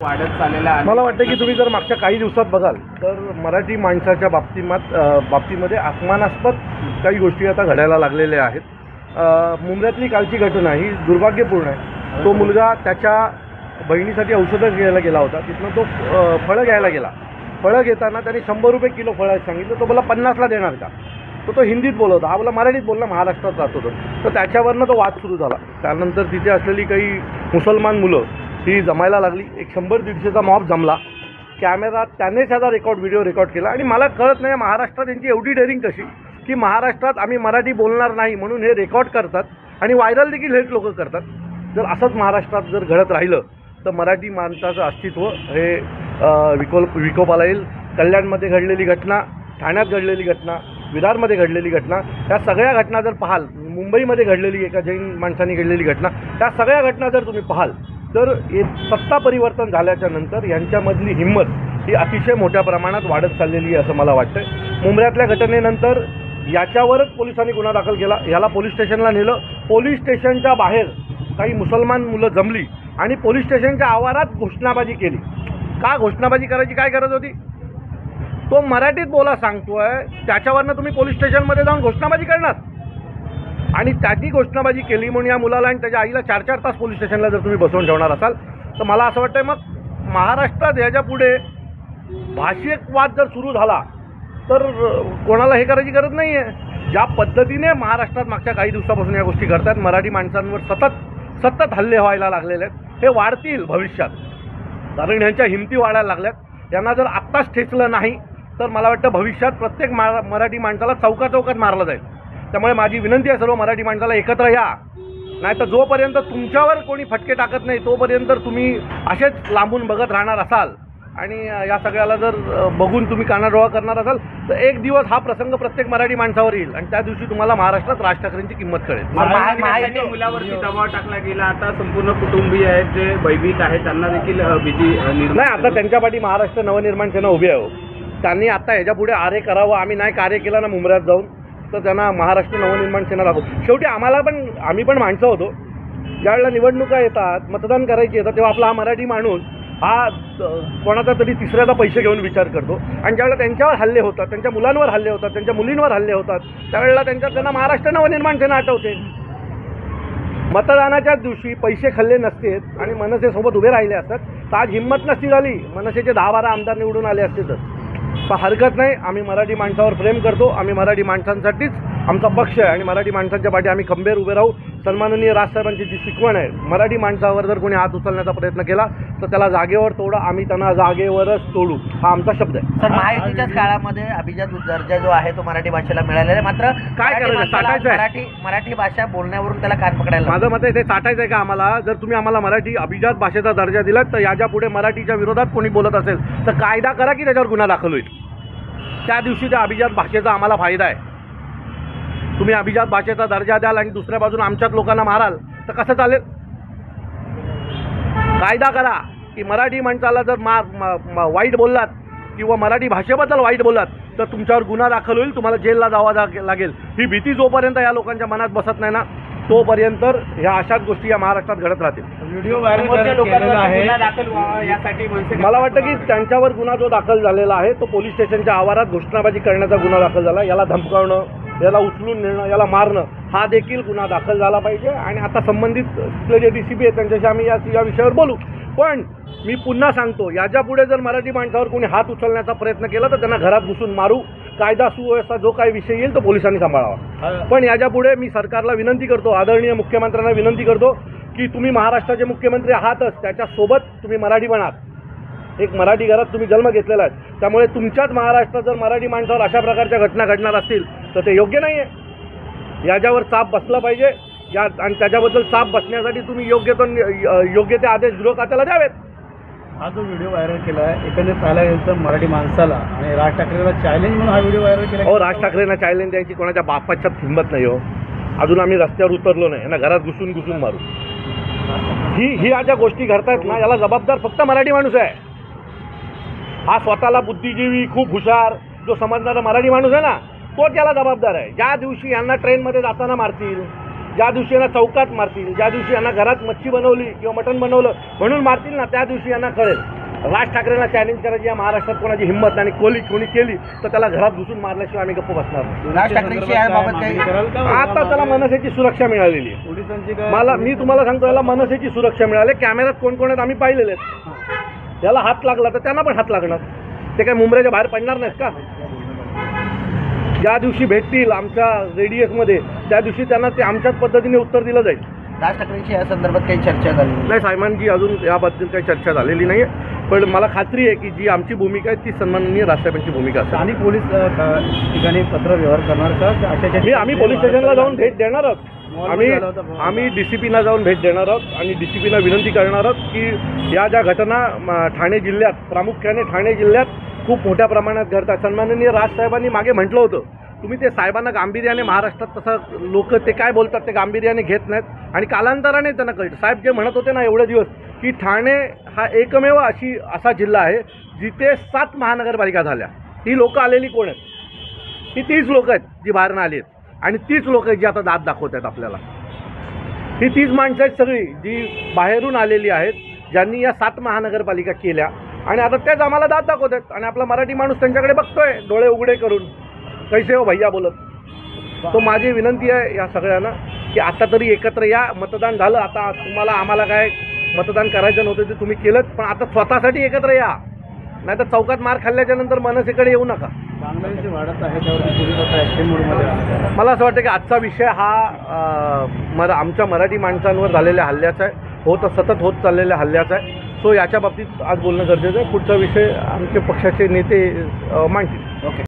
वाढत चाललेला आहे। मला वाटतं की तुम्ही जर मागच्या काही दिवसात बघाल तर मराठी माणसाच्या बाबतीमध्ये अपमानास्पद काही गोष्टी आता घडायला लागलेल्या आहेत। मुंबईतली कालची घटना ही दुर्भाग्यपूर्ण आहे। तो मुलगा त्याच्या बहिणीसाठी औषधं घ्यायला गेला होता, तिथनं तो फळं घ्यायला गेला। फळं घेताना त्याने 100 रुपये किलो फळं सांगितलं, तो बोला 50ला देणार का? तो हिंदीत बोलत होता, हा बोला मराठीत बोलला, महाराष्ट्रात राहतो तो। तर त्याच्यावरनं तो वाद सुरू झाला। त्यानंतर तिथे असलेली काही मुसलमान मुलं ही जमायला लागली, एक 100-150चा मॉब जमला। कॅमेरा त्यानेच त्याचा व्हिडिओ रेकॉर्ड केला। आणि मला कळत नाही महाराष्ट्रात यांची एवढी डेअरिंग कशी की महाराष्ट्रात आम्ही मराठी बोलणार नाही म्हणून हे रेकॉर्ड करतात आणि व्हायरल देखील हेच लोक करतात। जर असंच महाराष्ट्रात जर घडत राहिलं तर मराठी माणसाचं अस्तित्व हे विकोपाला येईल। कल्याणमध्ये घडलेली घटना, ठाण्यात घडलेली घटना, विरारमध्ये घडलेली घटना, ह्या सगळ्या घटना जर पाहाल, मुंबईमध्ये घडलेली एका जैन माणसाने घडलेली घटना, ह्या सगळ्या घटना जर तुम्ही पाहाल तर सत्ता परिवर्तन झाल्याच्या नंतर यांच्यामधली हिंमत ही अतिशय मोठ्या प्रमाणात वाढत चाललेली आहे असं मला वाटतं। मुंबईतल्या घटनेनंतर याच्यावरच पोलिसांनी गुन्हा दाखल केला, याला पोलीस स्टेशनला नेलं। पोलीस स्टेशनच्या बाहेर काही मुसलमान मुलं जमली आणि पोलीस स्टेशनच्या आवारात घोषणाबाजी केली। का घोषणाबाजी करायची काय गरज होती? तो मराठीत बोला सांगतोय, त्याच्यावरनं तुम्ही पोलीस स्टेशनमध्ये जाऊन घोषणाबाजी करणार? आणि त्याची घोषणाबाजी केली म्हणून या मुलाला आणि त्याच्या आईला 4-4 तास पोलीस स्टेशनला जर तुम्ही बसवून ठेवणार असाल तर मला असं वाटतं मग महाराष्ट्रात याच्या पुढे भाषिक वाद जर सुरू झाला तर कोणाला हे करायची गरज नाही आहे। ज्या पद्धतीने महाराष्ट्रात मागच्या काही दिवसापासून या गोष्टी घडतात, मराठी माणसांवर सतत हल्ले व्हायला लागलेले आहेत, हे वाढतील भविष्यात, कारण यांच्या हिमती वाढायला लागल्यात। यांना जर आत्ताच ठेचलं नाही तर मला वाटतं भविष्यात प्रत्येक मराठी माणसाला चौकात मारलं जाईल। त्यामुळे माझी विनंती आहे सर्व मराठी माणसाला एकत्र या, नाही तर जोपर्यंत तुमच्यावर कोणी फटके टाकत नाही तोपर्यंत तुम्ही असेच लांबून बघत राहणार असाल आणि या सगळ्याला जर बघून तुम्ही कानाडोळा करणार असाल तर एक दिवस हा प्रसंग प्रत्येक मराठी माणसावर येईल आणि त्या दिवशी तुम्हाला महाराष्ट्रात राज ठाकरेंची किंमत कळेल। महायुतीच्या मुलावरती दबाव टाकला गेला, आता संपूर्ण कुटुंबीय आहेत जे भयभीत आहेत त्यांना देखील भीती नाही। आता त्यांच्या पाठी महाराष्ट्र नवनिर्माण सेना उभी आहे। त्यांनी आता ह्याच्यापुढे आरे करावं, आम्ही नाही कार्य केलं ना मुंबईत जाऊन तर त्यांना महाराष्ट्र नवनिर्माण सेना लागू। शेवटी आम्ही पण माणसं होतो, ज्यावेळेला निवडणुका येतात, मतदान करायची येतात, तेव्हा आपला हा मराठी माणूस हा कोणाचा तरी तिसऱ्याचा पैसे घेऊन विचार करतो आणि ज्यावेळेला त्यांच्यावर हल्ले होतात, त्यांच्या मुलांवर हल्ले होतात, त्यांच्या मुलींवर हल्ले होतात, त्यावेळेला त्यांना महाराष्ट्र नवनिर्माण सेना आठवते। मतदानाच्याच दिवशी पैसे खाल्ले नसते आणि मनसेसोबत उभे राहिले असतात तर आज हिंमत नसती झाली, मनसेचे 10-12 आमदार निवडून आले असते तर हरकत नाही। आम्ही मराठी माणसावर प्रेम करतो, आम्ही मराठी माणसांसाठीच आमचा पक्ष आहे आणि मराठी माणसांच्या पाठी आम्ही खंबीर उभे राहू। सन्माननीय राजसाहेबांची जी शिकवण आहे, मराठी माणसावर जर कोणी हात उचलण्याचा प्रयत्न केला तर त्याला जागेवर तोडा, आम्ही त्यांना जागेवरच तोडू, हा आमचा शब्द आहे। सर, महायुतीच्याच काळामध्ये अभिजात दर्जा जो आहे तो मराठी भाषेला मिळालेला आहे, मात्र काय करायचं? चाटायचं आहे मराठी भाषा बोलण्यावरून त्याला कान पकडायला? माझं मत आहे ते चाटायचं आहे का आम्हाला? जर तुम्ही आम्हाला मराठी अभिजात भाषेचा दर्जा दिलात तर याच्या पुढे मराठीच्या विरोधात कोणी बोलत असेल तर कायदा करा की त्याच्यावर गुन्हा दाखल होईल। त्या दिवशी त्या अभिजात भाषेचा आम्हाला फायदा आहे। तुम्ही अभिजात भाषेचा दर्जा द्याल आणि दुसऱ्या बाजूला आमच्याच लोकांना माराल तर कसं चालेल? कायदा करा की मराठी माणसाला जर वाईट बोललात किंवा मराठी भाषेबद्दल वाईट बोललात तर तुमच्यावर गुन्हा दाखल होईल, तुम्हाला जेलला जावं लागेल। ही भीती जोपर्यंत या लोकांच्या मनात बसत नाही ना तोपर्यंत ह्या अशाच गोष्टी या महाराष्ट्रात घडत राहतील। व्हिडिओ व्हायरल आहे, यासाठी मला वाटतं की त्यांच्यावर गुन्हा जो दाखल झालेला आहे तो पोलीस स्टेशनच्या आवारात घोषणाबाजी करण्याचा गुन्हा दाखल झाला। याला धमकावणं, याला उचलून नेणं, याला मारणं हा देखील गुन्हा दाखल झाला पाहिजे आणि आता संबंधित जे DCP आहेत त्यांच्याशी आम्ही या विषयावर बोलू। पण मी पुन्हा सांगतो, याच्यापुढे जर मराठी माणसावर कोणी हात उचलण्याचा प्रयत्न केला तर त्यांना घरात घुसून मारू। कायदा सुव्यवस्था जो काही विषय येईल तो पोलिसांनी सांभाळावा। पण याच्यापुढे मी सरकारला विनंती करतो, आदरणीय मुख्यमंत्र्यांना विनंती करतो की तुम्ही महाराष्ट्राचे मुख्यमंत्री आहातच, त्याच्यासोबत तुम्ही मराठी बनात। एक मराठी घरात तुम्ही जन्म घेतलेला आहे, त्यामुळे तुमच्याच महाराष्ट्रात जर मराठी माणसावर अशा प्रकारच्या घटना घडणार असतील तर ते योग्य नाही आहे। याच्यावर चाप बसला पाहिजे आणि त्याच्याबद्दल चाप बसण्यासाठी तुम्ही योग्य ते आदेश गृह खात्याला द्यावेत। हा जो व्हिडिओ व्हायरल केला आहे एकंदरीत पाहायला गेलं तर मराठी माणसाला आणि राज ठाकरेला चॅलेंज म्हणून हा व्हिडिओ व्हायरल केला। हो, राज ठाकरेंना चॅलेंज द्यायची कोणाच्या बापाच्यात हिंमत नाही हो। अजून आम्ही रस्त्यावर उतरलो नाही, यांना घरात घुसून मारू। ही ज्या गोष्टी घडतात ना याला जबाबदार फक्त मराठी माणूस आहे। हा स्वतःला बुद्धिजीवी, खूप हुशार जो समजणारा मराठी माणूस आहे ना तोच याला जबाबदार आहे। ज्या दिवशी यांना ट्रेनमध्ये जाताना मारतील, ज्या दिवशी यांना चौकात मारतील, ज्या दिवशी यांना घरात मच्छी बनवली किंवा मटण बनवलं म्हणून मारतील ना, त्या दिवशी यांना कळेल. राज ठाकरेंना चॅलेंज करायची या महाराष्ट्रात कोणाची हिंमत आणि कोणी केली तर त्याला घरात घुसून मारल्याशिवाय आम्ही गप्प बसणार नाही. राज ठाकरेंशी याबाबत काही आता त्याला मनसेची सुरक्षा मिळालेली आहे. पोलिसांची काय मी तुम्हाला सांगतो, याला मनसेची सुरक्षा मिळाली. कॅमेऱ्यात कोण कोण आहेत आम्ही पाहिलेले आहेत. याला हात लागला तर त्यांना पण हात लागणार. ते काय मुंबईच्या बाहेर पडणार नाहीत का? ज्या दिवशी भेटतील आमच्या रेडियसमध्ये त्या दिवशी त्यांना ते आमच्याच पद्धतीने उत्तर दिलं जाईल. राज ठाकरेंशी या संदर्भात काही चर्चा झाली नाही, साहेबांची अजून याबद्दल काही चर्चा झालेली नाही आहे. पण मला खात्री आहे की जी आमची भूमिका आहे ती सन्माननीय राजसाहेबांची भूमिका असेल. स्थानिक पोलीस ठिकाणी पत्र व्यवहार करणार का? आम्ही पोलीस स्टेशनला जाऊन भेट देणार आहोत. आम्ही DCPना जाऊन भेट देणार आहोत आणि DCPना विनंती करणार आहोत की या ज्या घटना ठाणे जिल्ह्यात, प्रामुख्याने ठाणे जिल्ह्यात खूप मोठ्या प्रमाणात घडतात. सन्माननीय राजसाहेबांनी मागे म्हटलं होतं, तुम्ही ते साहेबांना गांभीर्याने, महाराष्ट्रात तसं लोक ते काय बोलतात ते गांभीर्याने घेत नाहीत आणि कालांतराने त्यांना कळतं. साहेब जे म्हणत होते ना एवढे दिवस की ठाणे हा एकमेव असा जिल्हा आहे जिथे 7 महानगरपालिका झाल्या. ही लोकं आलेली कोण आहेत? ही 30 लोकं आहेत जी बाहेरनं आली आहेत आणि 30 लोकं आहेत जी आता दाद दाखवत आहेत आपल्याला. ही 30 माणसं आहेत सगळी जी बाहेरून आलेली आहेत, ज्यांनी या 7 महानगरपालिका केल्या आणि आता तेच आम्हाला दाद दाखवत आहेत आणि आपला मराठी माणूस त्यांच्याकडे बघतोय डोळे उघडे करून, कैसे हो भैया बोलत. तो माझी विनंती आहे या सगळ्यांना की आता तरी एकत्र या. मतदान झालं, आता तुम्हाला आम्हाला काय मतदान करायचं नव्हतं ते तुम्ही केलं, पण आता स्वतःसाठी एकत्र या, नाही तर चौकात मार खाल्ल्याच्या नंतर मनसेकडे येऊ नका. बांगलादेशची वाढत आहे त्यावरती पोलीस आता ॲक्शन मोडमध्ये आहे. मला असं वाटतं की आजचा विषय हा आमच्या मराठी माणसांवर झालेल्या हल्ल्याचा आहे, सतत होत चाललेल्या हल्ल्याचा आहे. सो याच्या बाबतीत आज बोलणं गरजेचं आहे. पुढचा विषय आमचे पक्षाचे नेते मांडतील. ओके.